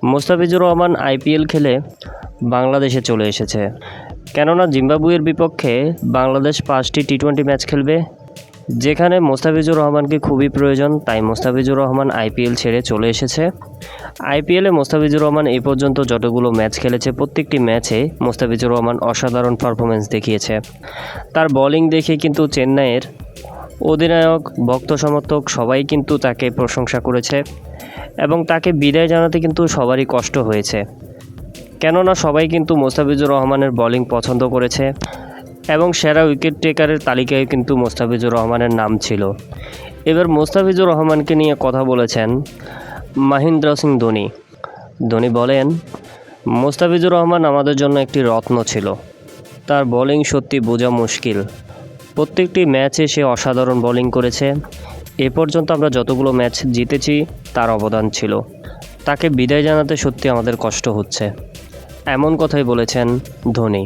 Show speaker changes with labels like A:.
A: Mustafizur Rahman IPL খেলে বাংলাদেশে চলে এসেছে, কেননা জিম্বাবুয়ের বিপক্ষে বাংলাদেশ 5টি টি-20 ম্যাচ খেলবে, যেখানে মুস্তাফিজুর রহমানকে খুবই প্রয়োজন। তাই মুস্তাফিজুর রহমান আইপিএল ছেড়ে চলে এসেছে। আইপিএলে মুস্তাফিজুর রহমান এই পর্যন্ত যতগুলো ম্যাচ খেলেছে প্রত্যেকটি ম্যাচে মুস্তাফিজুর রহমান অসাধারণ পারফরমেন্স দেখিয়েছে। তার বোলিং দেখে কিন্তু চেন্নাইয়ের অধিনায়ক, ভক্ত সমর্থক সবাই কিন্তু তাকে প্রশংসা করেছে এবং তাকে বিদায় জানাতে কিন্তু সবারই কষ্ট হয়েছে, কেননা সবাই কিন্তু মুস্তাফিজুর রহমানের বোলিং পছন্দ করেছে এবং সেরা উইকেট টেকারের তালিকায় কিন্তু মুস্তাফিজুর রহমানের নাম ছিল। এবার মুস্তাফিজুর রহমানকে নিয়ে কথা বলেছেন মহেন্দ্র সিং ধোনি। ধোনি বলেন, মুস্তাফিজুর রহমান আমাদের জন্য একটি রত্ন ছিল। তার বোলিং সত্যি বোঝা মুশকিল। প্রত্যেকটি ম্যাচে সে অসাধারণ বোলিং করেছে। এ পর্যন্ত আমরা যতগুলো ম্যাচ জিতেছি তার অবদান ছিল। তাকে বিদায় জানাতে সত্যি আমাদের কষ্ট হচ্ছে, এমন কথাই বলেছেন ধোনি।